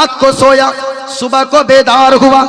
रात को सोया, सुबह को बेदार हुआ,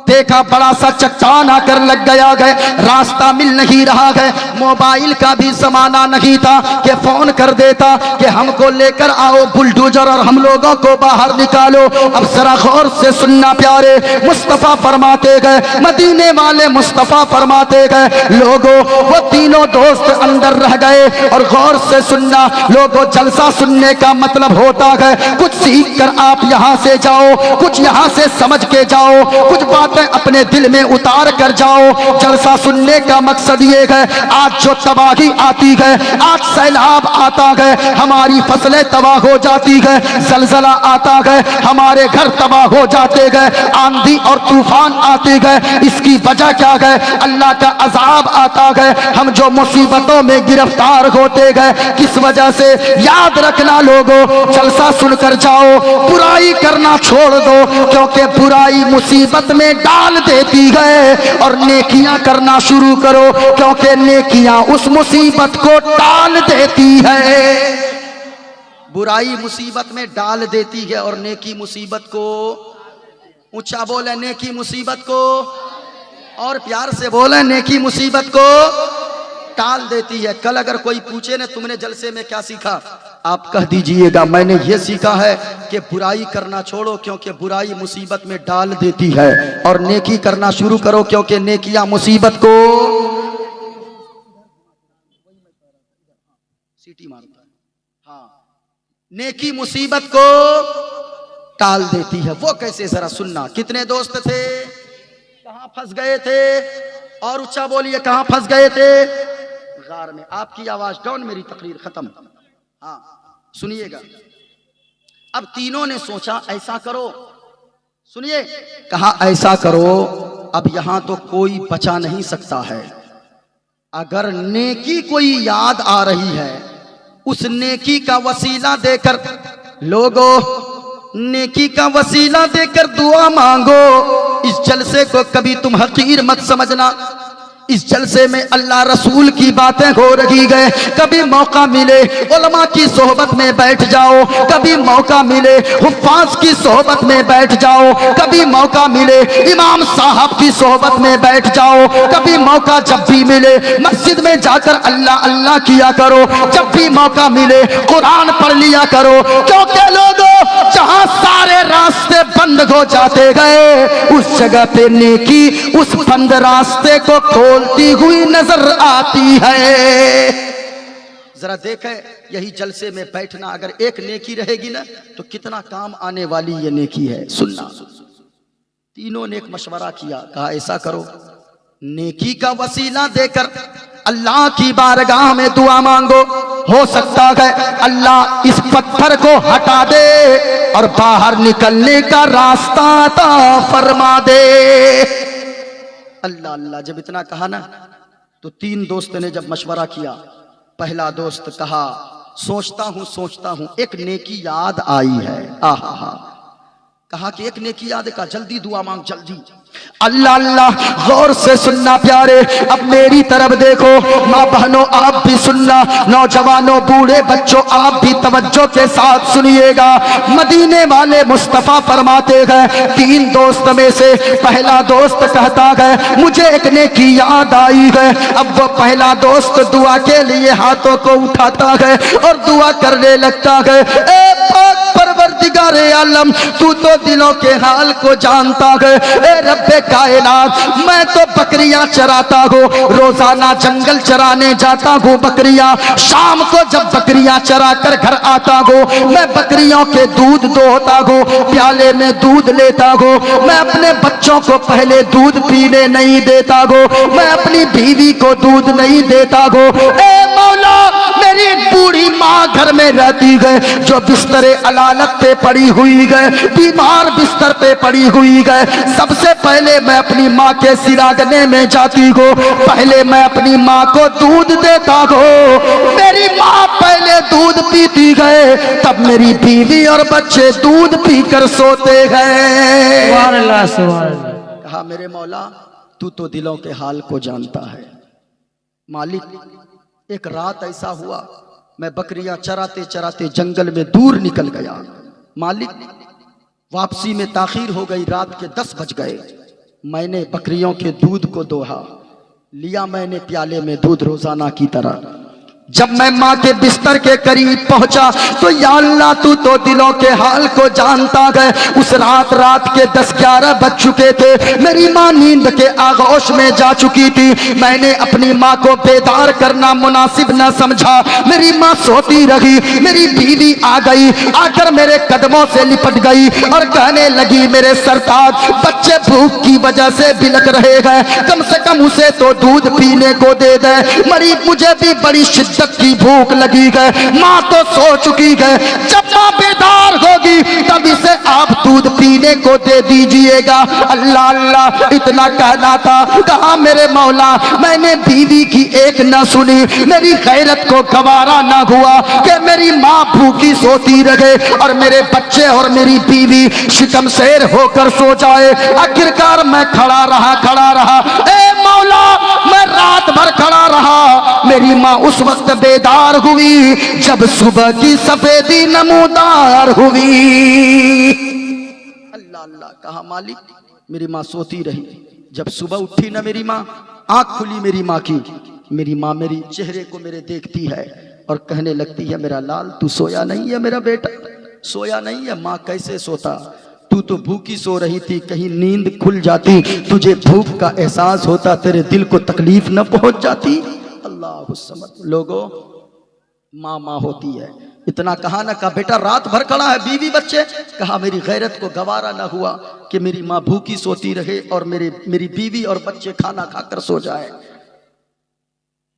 देखा बड़ा सा चट्टान आकर लग गया है, रास्ता मिल नहीं रहा है। मोबाइल का भी जमाना नहीं था कि फोन कर देता कि हमको लेकर आओ बुलडोजर और हम लोगों को बाहर निकालो। अब जरा गौर से सुनना प्यारे, मुस्तफा फरमाते गए, मदीने वाले मुस्तफा फरमाते गए, लोगों वो तीनों दोस्त अंदर रह गए। और गौर से सुनना लोगों, जलसा सुनने का मतलब होता है कुछ सीख कर आप यहाँ से जाओ, कुछ यहाँ से समझ के जाओ, कुछ बातें अपने दिल में उतार कर जाओ। जलसा सुनने का मकसद ये है, आज जो तबाही आती है, आज सैलाब आता है, हमारी फसलें तबाह हो जाती है, जलजला आता है, हमारे घर तबाह हो जाते हैं, आंधी और तूफान आते हैं, इसकी वजह क्या है? अल्लाह का अजाब आता है, हम जो मुसीबतों में गिरफ्तार होते गए, किस वजह से? याद रखना लोगों, जलसा सुनकर जाओ, बुराई करना छोड़ दो, क्योंकि बुराई मुसीबत में डाल देती है, और नेकियां करना शुरू करो, क्योंकि नेकियां उस मुसीबत को डाल देती है। बुराई मुसीबत में डाल देती है और नेकी मुसीबत को, ऊंचा बोले, नेकी मुसीबत को, और प्यार से बोले, नेकी मुसीबत को टाल देती है। कल अगर कोई पूछे ना तुमने जलसे में क्या सीखा, आप कह दीजिएगा मैंने ये सीखा है कि बुराई करना छोड़ो, क्योंकि बुराई मुसीबत में डाल देती है, और नेकी करना शुरू करो, क्योंकि नेकियां मुसीबत को सीटी मारता है। हाँ, नेकी मुसीबत को टाल देती है। वो कैसे, जरा सुनना। कितने दोस्त थे, कहां फंस गए थे, और ऊंचा बोलिए कहां फंस गए थे? गार में। आपकी आवाज डाउन, मेरी तकरीर खत्म। हाँ सुनिएगा। अब तीनों ने सोचा ऐसा करो, सुनिए, कहा ऐसा करो, अब यहां तो कोई बचा नहीं सकता है, अगर नेकी कोई याद आ रही है, उस नेकी का वसीला देकर, लोगों नेकी का वसीला देकर दुआ मांगो। इस जलसे को कभी तुम हकीर मत समझना, इस जलसे में अल्लाह रसूल की बातें हो रही है। कभी मौका मिले उलमा की सोहबत में बैठ जाओ, कभी मौका मिले हुफ्फाज की सोहबत में बैठ जाओ, कभी मौका मिले इमाम साहब की सोहबत में बैठ जाओ, कभी मौका जब भी मिले मस्जिद में जाकर अल्लाह अल्लाह किया करो, जब भी मौका मिले कुरान पढ़ लिया करो, क्योंकि लोगों जहां सारे रास्ते बंद हो जाते गए, उस जगह पे नेकी उस बंद रास्ते को खोलती हुई नजर आती है। जरा देखे, यही जलसे में बैठना, अगर एक नेकी रहेगी ना तो कितना काम आने वाली ये नेकी है। सुनना, तीनों ने एक मशवरा किया, कहा ऐसा करो, नेकी का वसीला देकर अल्लाह की बारगाह में दुआ मांगो, हो सकता है अल्लाह इस पत्थर को हटा दे और बाहर निकलने का रास्ता अता फरमा दे। अल्लाह अल्लाह। जब इतना कहा ना तो तीन दोस्त ने जब मशवरा किया, पहला दोस्त कहा सोचता हूं एक नेकी याद आई है। आहा, कहा कि एक नेकी याद का, जल्दी दुआ मांग, जल्दी। अल्लाह अल्लाह। गौर से सुनना प्यारे, अब मेरी तरफ देखो, माँ बहनों आप भी सुनना, नौजवानों बूढ़े बच्चों आप भी तवज्जो के साथ सुनिएगा। मदीने वाले मुस्तफा फरमाते हैं, तीन दोस्त में से पहला दोस्त कहता है मुझे एक नेकी याद आई है। अब वो पहला दोस्त दुआ के लिए हाथों को उठाता है और दुआ करने लगता है, ए परवरदिगारे आलम, तू तो दिलों के हाल को जानता है, ए रब्बे कायनात, मैं तो बकरियां चराता हूँ, रोजाना जंगल चराने जाता हूँ बकरियां, शाम को जब बकरियां चरा कर घर आता हूँ, मैं बकरियों के दूध दोहता हूँ, प्याले में दूध लेता हूँ, मैं अपने बच्चों को पहले दूध पीने नहीं देता हूँ, मैं अपनी बीवी को दूध नहीं देता हूँ। ए मौला, मेरी एक बूढ़ी माँ घर में रहती है जो बिस्तरे अलालत पे पड़ी हुई है, बीमार बिस्तर पे पड़ी हुई है। सबसे पहले मैं अपनी माँ के सिरागने में जाती हूँ, पहले मैं अपनी माँ को दूध देता हूँ। मेरी माँ पहले दूध पीती गए, तब मेरी बीवी और बच्चे दूध पीकर सोते गए। कहा मेरे मौला, तू तो दिलों के हाल को जानता है। मालिक, एक रात ऐसा हुआ, मैं बकरियां चराते चराते जंगल में दूर निकल गया। मालिक, वापसी में ताखीर हो गई, रात के 10 बज गए। मैंने बकरियों के दूध को दोहा, लिया मैंने प्याले में दूध रोजाना की तरह। जब मैं माँ के बिस्तर के करीब पहुंचा तो या अल्लाह तू तो दिलों के हाल को जानता है। उस रात के 10-11 बज चुके थे। मेरी माँ नींद के आगोश में जा चुकी थी। मैंने अपनी माँ को बेदार करना मुनासिब न समझा। मेरी माँ सोती रही। मेरी बीवी आ गई, आकर मेरे कदमों से लिपट गई और कहने लगी, मेरे सरताज, बच्चे भूख की वजह से बिलक रहे हैं, कम से कम उसे तो दूध पीने को दे दे। मरीब मुझे भी बड़ी शिद्दत की भूख लगी है। माँ तो सो चुकी है। जब माँ बेदार होगी तब इसे आप दूध पीने को दे दीजिएगा। अल्लाह अल्लाह इतना कहना था। कहा, मेरे मौला, मैंने बीवी की एक न सुनी। मेरी गैरत को गवारा न हुआ कि मेरी माँ भूखी सोती रहे और मेरे बच्चे और मेरी बीवी शिकमशेर होकर सो जाए। आखिरकार मैं खड़ा रहा। ए मौला, मैं रात भर खड़ा रहा। मेरी माँ उस वक्त बेदार हुई जब सुबह की सफेदी नमूदार हुई। अल्लाह अल्लाह कहा, मालिक, मेरी माँ सोती रही। जब सुबह उठी ना मेरी माँ, आंख खुली मेरी माँ की, मेरी माँ मेरी चेहरे को मेरे देखती है और कहने लगती है, मेरा लाल, तू सोया नहीं है? मेरा बेटा सोया नहीं है? माँ, कैसे सोता, तू तो भूखी सो रही थी। कहीं नींद खुल जाती, तुझे भूख का एहसास होता, तेरे दिल को तकलीफ न पहुंच जाती। अल्लाह समद। लोगों, माँ माँ होती है। इतना कहा ना, कहा बेटा रात भर खड़ा है, बीवी बच्चे। कहा, मेरी गैरत को गवारा ना हुआ कि मेरी माँ भूखी सोती रहे और मेरी बीवी और बच्चे खाना खाकर सो जाए।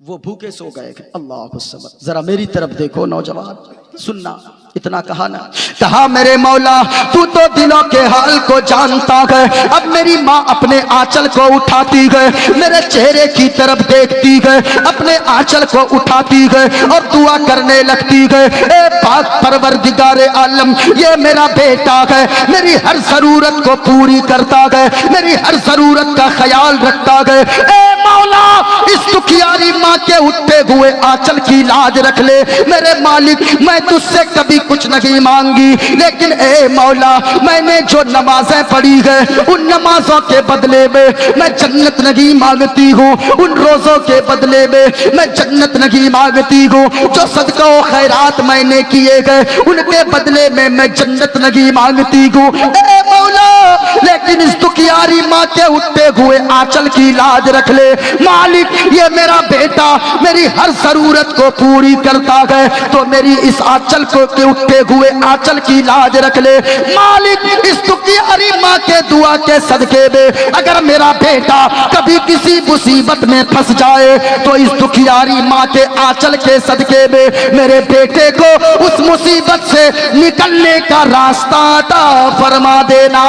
वो भूखे सो गए। अल्लाह समद। जरा मेरी तरफ देखो नौजवान, सुनना। इतना कहा ना, कहा, मेरे मौला, तू तो दिलों के हाल को जानता है। अब मेरी माँ अपने आंचल को उठाती है, मेरे चेहरे की तरफ देखती है, अपने आंचल को उठाती है और दुआ करने लगती है। ए पाक परवरदिगारे आलम, ये मेरा बेटा है, मेरी हर जरूरत को पूरी करता है, मेरी हर जरूरत का ख्याल रखता है। ए मौला, इस दुखियारी माँ के उठते हुए आंचल की लाज रख ले। मेरे मालिक, मैं तुझसे कभी कुछ नहीं मांगी, लेकिन ए मौला, मैंने जो नमाजें पढ़ी है उन नमाजों के बदले में मैं जन्नत नहीं मांगती हूँ। उन रोजों के बदले में मैं जन्नत नहीं मांगती हूँ। जो सदका और खैरात मैंने किए गए उनके बदले में मैं जन्नत नहीं मांगती हूँ। ए मौला, लेकिन इस दुखियारी माँ के उठते हुए आंचल की लाज रख ले। मालिक, ये मेरा बेटा मेरी हर जरूरत को पूरी करता है, तो मेरी इस आंचल को के उठते हुए आंचल की लाज रख ले। मालिक, इस दुखियारी माँ के दुआ के सदके में अगर मेरा बेटा कभी किसी मुसीबत में फंस जाए तो इस दुखियारी माँ के आंचल के सदके में मेरे बेटे को उस मुसीबत से निकलने का रास्ता अता फरमा देना।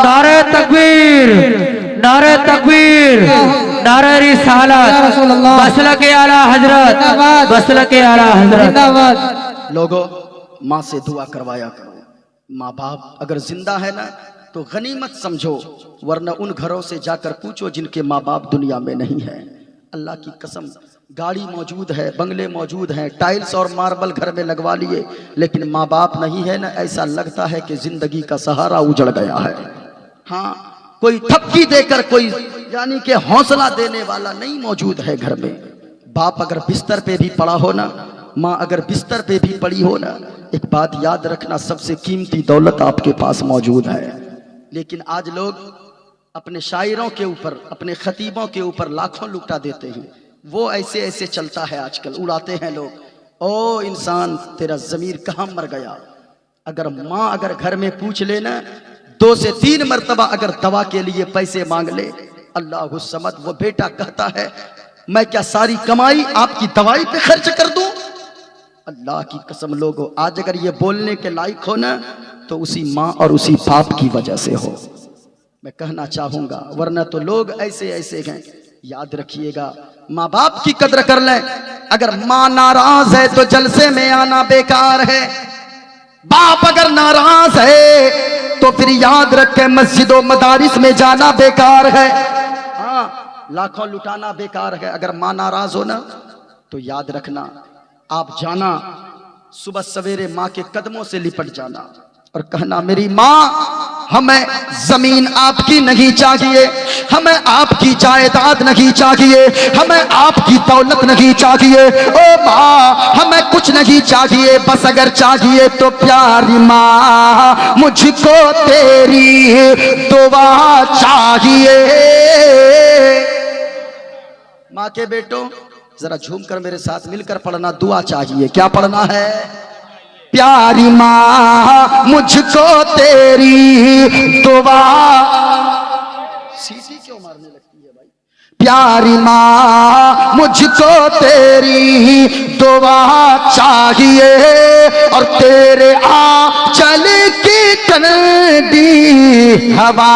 नारे तकबीर, नारे तकबीर, नारे रिसालत, मसलक आला हजरत, मसलक आला हजरत। लोगों, माँ से दुआ करवाया करो। माँ बाप अगर जिंदा है ना तो गनीमत समझो, वरना उन घरों से जाकर पूछो जिनके माँ बाप दुनिया में नहीं है। अल्लाह की कसम, गाड़ी मौजूद है, बंगले मौजूद हैं, टाइल्स और मार्बल घर में लगवा लिए, लेकिन माँ बाप नहीं है ना, ऐसा लगता है कि जिंदगी का सहारा उजड़ गया है। हाँ, कोई थपकी देकर, कोई यानी कि हौसला देने वाला नहीं मौजूद है घर में। बाप अगर बिस्तर पे भी पड़ा हो ना, माँ अगर बिस्तर पे भी पड़ी हो ना, एक बात याद रखना, सबसे कीमती दौलत आपके पास मौजूद है। लेकिन आज लोग अपने शायरों के ऊपर, अपने खतीबों के ऊपर लाखों लुटा देते हैं। वो ऐसे ऐसे चलता है आजकल, उड़ाते हैं लोग। ओ इंसान, तेरा जमीर कहाँ मर गया? अगर माँ अगर घर में पूछ लेना 2 से 3 मरतबा अगर दवा के लिए पैसे मांग ले, अल्लाह समद, वो बेटा कहता है, मैं क्या सारी कमाई आपकी दवाई पे खर्च कर दूं? अल्लाह की कसम लोगों, आज अगर ये बोलने के लायक हो ना तो उसी माँ और उसी बाप की वजह से हो, मैं कहना चाहूंगा, वरना तो लोग ऐसे ऐसे हैं। याद रखिएगा, माँ बाप की कद्र कर लें। अगर माँ नाराज है तो जलसे में आना बेकार है। बाप अगर नाराज है तो फिर याद रखें मस्जिदों मदारिस में जाना बेकार है। हाँ, लाखों लुटाना बेकार है। अगर माँ नाराज हो ना तो याद रखना, आप जाना सुबह सवेरे माँ के कदमों से लिपट जाना और कहना, मेरी माँ हमें जमीन आपकी नहीं चाहिए, हमें आपकी जायदाद नहीं चाहिए, हमें आपकी दौलत नहीं चाहिए। ओ माँ हमें कुछ नहीं चाहिए, बस अगर चाहिए तो प्यारी माँ मुझको तेरी दुआ चाहिए। माँ के बेटो जरा झूम कर मेरे साथ मिलकर पढ़ना, दुआ चाहिए। क्या पढ़ना है? प्यारी माँ मुझको तेरी दुआ। सीटी क्यों मारने लगती है भाई? प्यारी माँ मुझको तेरी दुआ चाहिए, और तेरे आंचल की ठंडी हवा।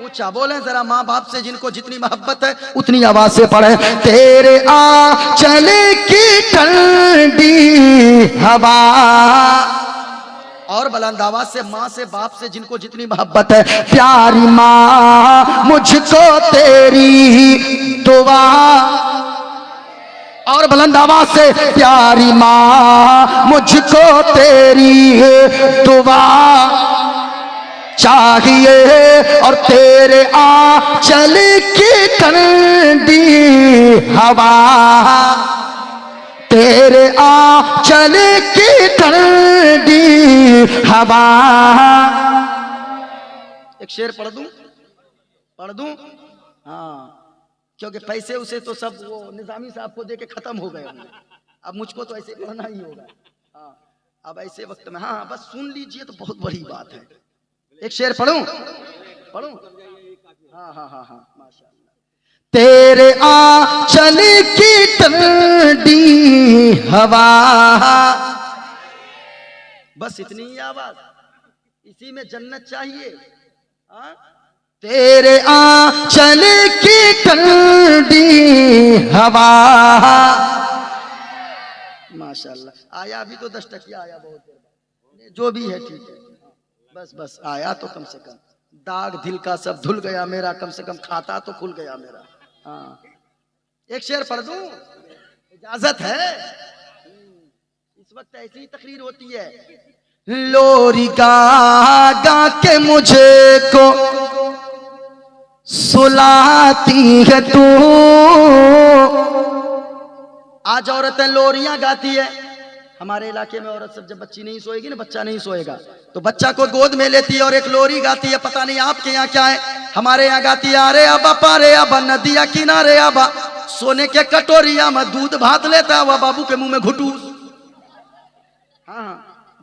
ऊंचा बोले जरा, माँ बाप से जिनको जितनी मोहब्बत है उतनी आवाज से पढ़े। तेरे आंचल की ठंडी हवा। और बुलंद आवाज से, माँ से बाप से जिनको जितनी मोहब्बत है। प्यारी माँ मुझको तेरी दुआ। और बुलंद आवाज से, प्यारी माँ मुझको तेरी दुआ चाहिए, और तेरे आंचल की ठंडी हवा। तेरे आंचल की ठंडी हवा। एक शेर पढ़ दूं? पढ़ दूं? हाँ, क्योंकि पैसे उसे तो सब वो निजामी साहब को दे के खत्म हो गए होंगे, अब मुझको तो ऐसे पढ़ना ही होगा। हाँ, अब ऐसे वक्त में, हाँ बस सुन लीजिए तो बहुत बड़ी बात है। एक शेर पढ़ूं? पढ़ूं? हाँ हाँ हाँ हाँ, माशाअल्लाह। तेरे आंचल की ठंडी हवा। बस इतनी ही आवाज, इसी में जन्नत चाहिए। हाँ? तेरे आंचल की ठंडी हवा। माशाअल्लाह। आया भी तो 10 टकिया आया, बहुत देर, जो भी है ठीक है। बस बस आया तो कम से कम, दाग दिल का सब धुल गया मेरा, कम से कम खाता तो खुल गया मेरा। हाँ, एक शेर पढ़ दूं? इजाजत है? इस वक्त ऐसी तकरीर होती है। लोरी गा गा के मुझे को सुलाती है तू। आज औरतें लोरियां गाती है। हमारे इलाके में औरत सब जब बच्ची नहीं सोएगी ना, बच्चा नहीं सोएगा, तो बच्चा को गोद में लेती है और एक लोरी गाती है। पता नहीं आपके यहाँ क्या है, हमारे यहाँ गाती है, अरे अबा पारे अबा नदिया किनारे अबा, सोने के कटोरिया में दूध भात लेता हुआ बाबू के मुंह में घुटूस। हाँ,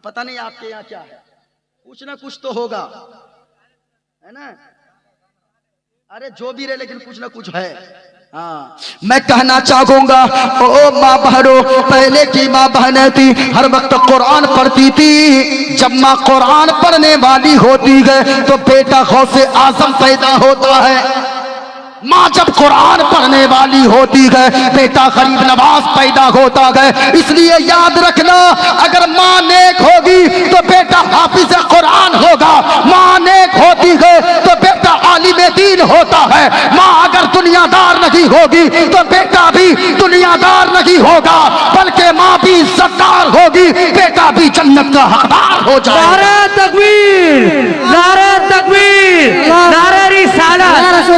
पता नहीं आपके यहाँ क्या है, कुछ ना कुछ तो होगा, है ना? अरे जो भी रहे, लेकिन कुछ ना कुछ है। हाँ, मैं कहना चाहूंगा, ओ माँ बहनों, पहले की माँ बहनें थी, हर वक्त कुरान पढ़ती थी। जब माँ कुरान पढ़ने वाली होती है तो बेटा गौसे आजम पैदा होता है। माँ जब कुरान पढ़ने वाली होती है बेटा गरीब नवाज पैदा होता है। इसलिए याद रखना, अगर माँ नेक होगी तो बेटा हाफिज कुरान होगा, माँ नेक होती है तो बेटा आलिम दीन होता है। माँ अगर दुनियादार नहीं होगी तो बेटा भी दुनियादार नहीं होगा, बल्कि माँ भी इज्जतदार होगी, बेटा भी जन्नत का हकदार हो जाएगा। नारे तकबीर, नारे तकबीर, नारे रिसालत,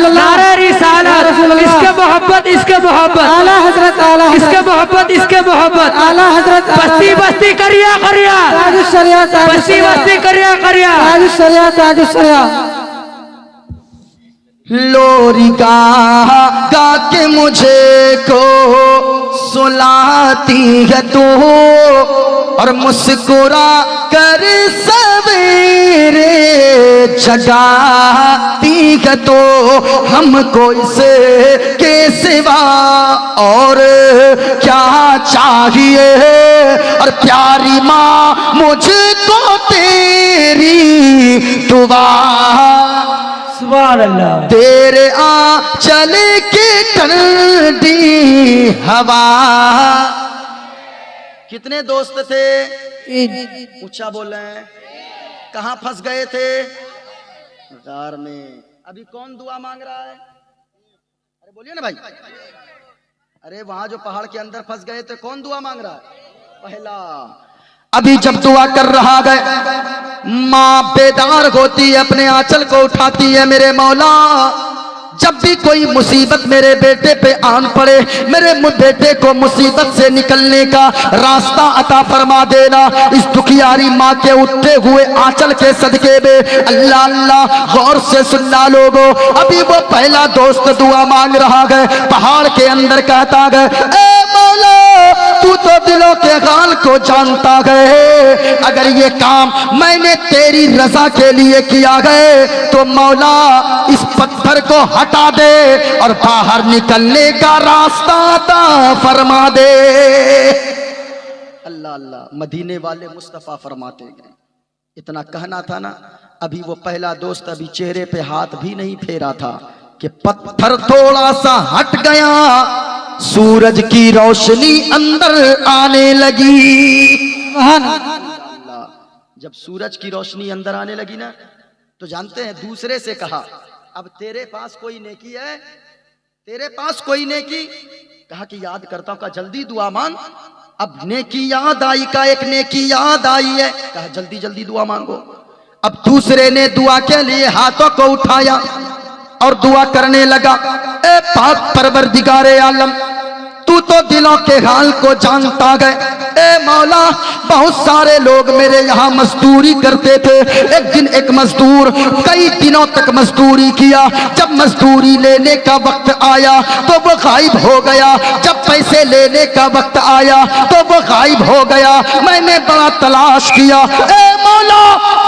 नारे रिसालत। इसके मोहब्बत, इसके मोहब्बत, आला हजरत, आला इसके मोहब्बत, इसके मोहब्बत, आला हजरत। बस्ती बस्ती करिया करिया, बस्ती बस्ती करिया करिया, ताजुशरिया। लोरी गा गा के मुझे को सुलाती है तू, और मुस्कुरा कर सवेरे जगाती है तो। हमको इसे के सिवा और क्या चाहिए, और प्यारी माँ मुझको तेरी दुआ। सुभान अल्लाह। तेरे आंचल की ठंडी हवा। कितने दोस्त थे? ऊंचा बोल रहे हैं। कहाँ फंस गए थे? गार में। अभी कौन दुआ मांग रहा है? अरे बोलिए ना भाई। अरे वहां जो पहाड़ के अंदर फंस गए थे, कौन दुआ मांग रहा है? पहला अभी जब दुआ कर रहा गए, माँ बेदार होती है, अपने आंचल को उठाती है, मेरे मौला जब भी कोई मुसीबत मेरे बेटे पे आन पड़े, मेरे बेटे को मुसीबत से निकलने का रास्ता अता फरमा देना। इस दुखियारी माँ के उठते हुए आंचल के सदके में अल्लाह अल्लाह गौर से सुनना लोगों, अभी वो पहला दोस्त दुआ मांग रहा है, पहाड़ के अंदर कहता है, ए मौला तू तो दिलों के हाल को जानता है, अगर ये काम मैंने तेरी रजा के लिए किया है तो मौला इस पत्थर को हटा दे और बाहर निकलने का रास्ता अता फरमा दे। अल्लाह अल्लाह, मदीने वाले मुस्तफा फरमाते गए, इतना कहना था ना। अभी वो पहला दोस्त अभी चेहरे पे हाथ भी नहीं फेरा था कि पत्थर थोड़ा सा हट गया, सूरज की रोशनी अंदर आने लगी। जब सूरज की रोशनी अंदर आने लगी ना, तो जानते हैं दूसरे से कहा, अब तेरे पास कोई नेकी है, तेरे पास कोई नेकी? कहा कि याद करता हूं। कहा जल्दी दुआ मांग। अब नेकी याद आई, का एक नेकी याद आई है, कहा जल्दी जल्दी दुआ मांगो। अब दूसरे ने दुआ के लिए हाथों को उठाया और दुआ करने लगा, ए पाक परवरदिगारे आलम तू तो दिलों के हाल को जानता है, ए मौला बहुत सारे लोग मेरे यहाँ मजदूरी करते थे, एक दिन एक मजदूर कई दिनों तक मजदूरी किया, जब मजदूरी लेने का वक्त आया तो वो गायब हो गया, जब पैसे लेने का वक्त आया तो वो गायब हो गया। मैंने बड़ा तलाश किया, ए मौला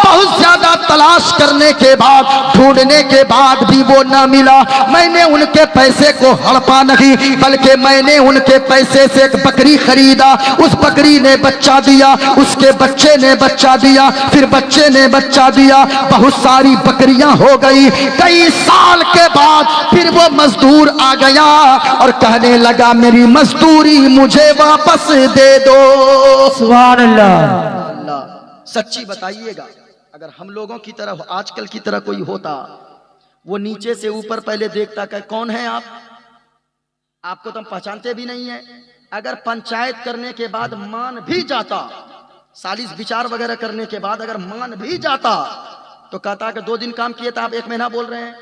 बहुत ज्यादा तलाश करने के बाद, ढूंढने के बाद भी वो न मिला। मैंने उनके पैसे को हड़पा नहीं, बल्कि मैंने उनके पैसे से एक बकरी खरीदा, उस बकरी ने बच्चा दिया, उसके बच्चे ने बच्चा दिया, फिर बच्चे ने बच्चा दिया, बहुत सारी बकरियां हो गई। कई साल के बाद फिर वो मजदूर आ गया और कहने लगा मेरी मजदूरी मुझे वापस दे दो। सुभान अल्लाह। अल्लाह सच्ची बताइएगा, अगर हम लोगों की तरह आजकल की तरह कोई होता, वो नीचे से ऊपर पहले देखता कि कौन है आप, आपको तो हम पहचानते भी नहीं है। अगर पंचायत करने के बाद मान भी जाता, सालिस विचार वगैरह करने के बाद अगर मान भी जाता, तो कहता कि 2 दिन काम किए तो आप 1 महीना बोल रहे हैं।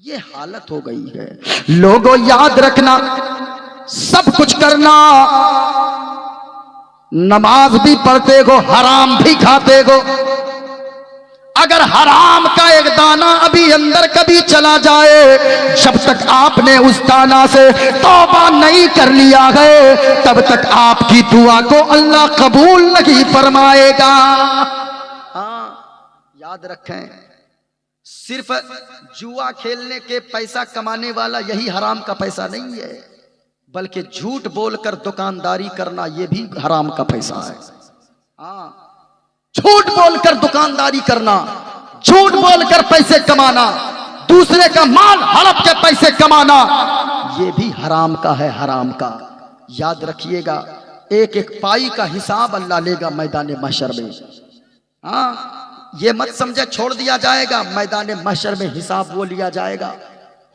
ये हालत हो गई है। लोगों याद रखना, सब कुछ करना, नमाज भी पढ़ते हो, हराम भी खाते हो, अगर हराम का एक दाना अभी अंदर कभी चला जाए, जब तक आपने उस दाना से तौबा नहीं कर लिया है, तब तक आपकी दुआ को अल्लाह कबूल नहीं फरमाएगा। हाँ याद रखें, सिर्फ जुआ खेलने के पैसा कमाने वाला यही हराम का पैसा नहीं है, बल्कि झूठ बोलकर दुकानदारी करना यह भी हराम का पैसा है। हाँ, झूठ बोलकर दुकानदारी करना, झूठ बोलकर पैसे कमाना, दूसरे का माल हड़प के पैसे कमाना, ये भी हराम का है, हराम का। याद रखिएगा, एक एक पाई का हिसाब अल्लाह लेगा मैदान महशर में। हाँ, ये मत समझे छोड़ दिया जाएगा, मैदान महशर में हिसाब वो लिया जाएगा।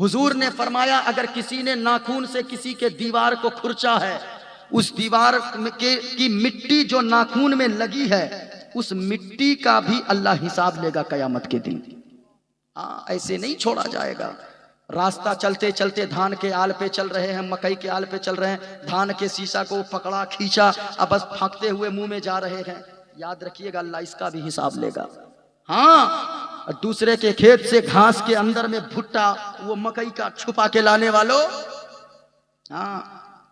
हुजूर ने फरमाया, अगर किसी ने नाखून से किसी के दीवार को खुरचा है, उस दीवार की मिट्टी जो नाखून में लगी है, उस मिट्टी का भी अल्लाह हिसाब लेगा कयामत के दिन। हाँ, ऐसे नहीं छोड़ा जाएगा। रास्ता चलते चलते धान के आल पे चल रहे हैं, मकई के आल पे चल रहे हैं, धान के शीशा को पकड़ा खींचा, अब बस फांकते हुए मुंह में जा रहे हैं। याद रखिएगा, अल्लाह इसका भी हिसाब लेगा। हाँ, दूसरे के खेत से घास के अंदर में भुट्टा, वो मकई का छुपा के लाने वालों, हाँ,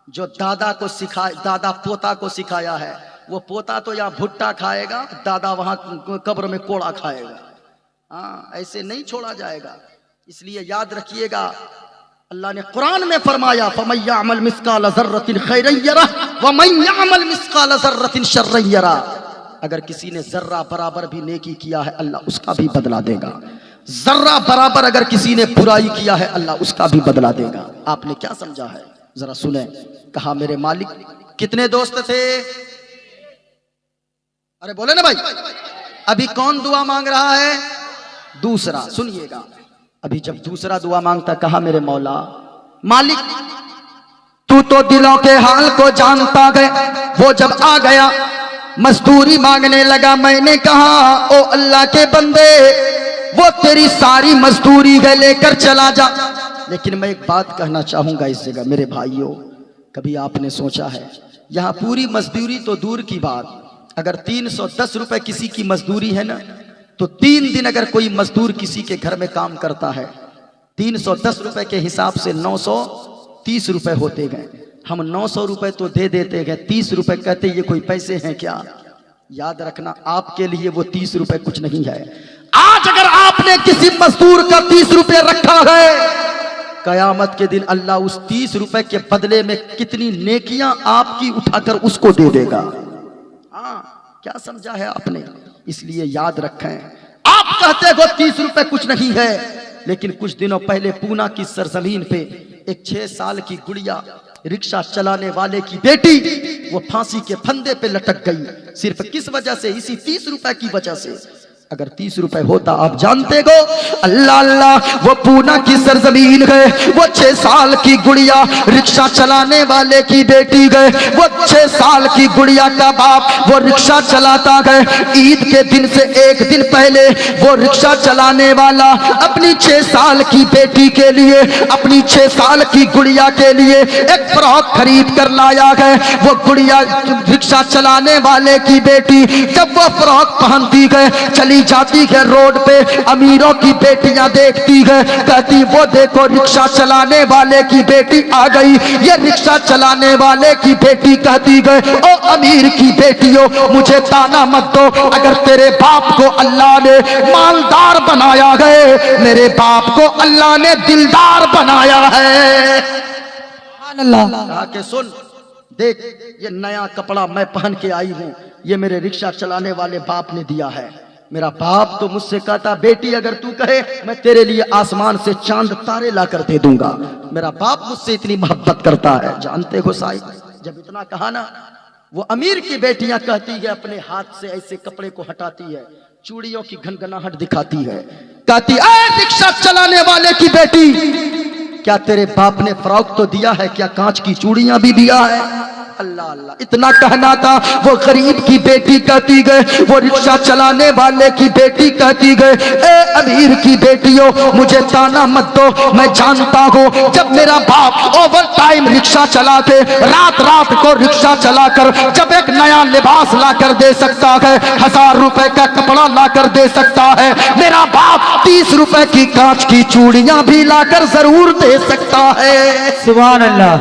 जो दादा को सिखाया, दादा पोता को सिखाया है, वो पोता तो यहाँ भुट्टा खाएगा, दादा वहां कब्र में कोड़ा खाएगा। हाँ, ऐसे नहीं छोड़ा जाएगा। इसलिए याद रखिएगा, अल्लाह ने कुरान में फरमाया, फमन यअमल मिस्काल ज़र्रतिन खैरन यरह व मन यअमल मिस्काल ज़र्रतिन शर्रन यरह। अगर किसी ने जर्रा बराबर भी नेकी किया है, अल्लाह उसका भी बदला देगा। जर्रा बराबर अगर किसी ने बुराई किया है, अल्लाह उसका भी बदला देगा। आपने क्या समझा है, जरा सुने। कहा मेरे मालिक, कितने दोस्त थे? अरे बोले ना भाई, अभी कौन दुआ मांग रहा है? दूसरा। सुनिएगा, अभी जब दूसरा दुआ मांगता, कहा मेरे मौला मालिक तू तो दिलों के हाल को जानता है। वो जब आ गया मजदूरी मांगने लगा। मैंने कहा ओ अल्लाह के बंदे, वो तेरी सारी मजदूरी है, लेकर चला जा। लेकिन मैं एक बात कहना चाहूंगा इस जगह, मेरे भाइयों, कभी आपने सोचा है, यहाँ पूरी मजदूरी तो दूर की बात, अगर 310 रुपए किसी की मजदूरी है ना, तो 3 दिन अगर कोई मजदूर किसी के घर में काम करता है, 310 रुपए के हिसाब से 930 रुपए होते गए। हम 900 रुपए तो दे देते गए, 30 रुपए कहते ये कोई पैसे हैं क्या? याद रखना, आपके लिए वो 30 रुपए कुछ नहीं है। आज अगर आपने किसी मजदूर का 30 रुपए रखा है, कयामत के दिन अल्लाह उस 30 रुपए के बदले में कितनी नेकियां आपकी उठाकर उसको दे देगा। हाँ, क्या समझा है आपने? इसलिए याद रखें, आप कहते हो 30 रुपए कुछ नहीं है, लेकिन कुछ दिनों पहले पूना की सरजमीन पे एक 6 साल की गुड़िया, रिक्शा चलाने वाले की बेटी, वो फांसी के फंदे पे लटक गई। सिर्फ किस वजह से? इसी 30 रुपए की वजह से। अगर 30 रुपए होता, आप जानते हो, अल्लाह अल्लाह, वो पूना की सरजमीन गए, वो 6 साल की गुड़िया, रिक्शा चलाने वाले की बेटी गए, वो 6 साल की गुड़िया का बाप, वो रिक्शा चलाता गए। ईद के दिन से एक दिन पहले वो रिक्शा चलाने वाला अपनी 6 साल की बेटी के लिए, अपनी 6 साल की गुड़िया के लिए एक फ्रॉक खरीद कर लाया गए। वो गुड़िया, रिक्शा चलाने वाले की बेटी, जब वो फ्रॉक पहनती गए, चली जाती है रोड पे, अमीरों की बेटियां देखती है, कहती वो देखो रिक्शा चलाने वाले की बेटी आ गई। ये रिक्शा चलाने वाले की बेटी कहती गए, ओ अमीर की बेटियों, मुझे ताना मत दो, अगर तेरे बाप को अल्लाह ने मालदार बनाया है, मेरे बाप को अल्लाह ने दिलदार बनाया है। कहा के सुन, देख ये नया कपड़ा मैं पहन के आई हूं, ये मेरे रिक्शा चलाने वाले बाप ने दिया है। मेरा बाप तो मुझसे कहता, बेटी अगर तू कहे मैं तेरे लिए आसमान से चांद तारे ला कर दे दूंगा। मेरा बाप मुझसे इतनी मोहब्बत करता है, जानते हो साहिब। जब इतना कहा ना, वो अमीर की बेटियां कहती है, अपने हाथ से ऐसे कपड़े को हटाती है, चूड़ियों की घनघनाहट दिखाती है, कहती है रिक्शा चलाने वाले की बेटी, क्या तेरे बाप ने फ्रॉक तो दिया है, क्या कांच की चूड़ियां भी दिया है? अल्लाह अल्लाह, इतना कहना था। वो गरीब की बेटी कहती गए, वो रिक्शा चलाने वाले की बेटी कहती गए, ए अमीर की बेटियों, मुझे ताना मत दो, मैं जानता हूँ जब मेरा बाप ओवर टाइम रिक्शा चलाते, रात रात को रिक्शा चलाकर जब एक नया लिबास ला कर दे सकता है, 1000 रुपए का कपड़ा ला कर दे सकता है, मेरा बाप 30 रुपए की कांच की चूड़ियां भी लाकर जरूर दे सकता है। सुभान अल्लाह।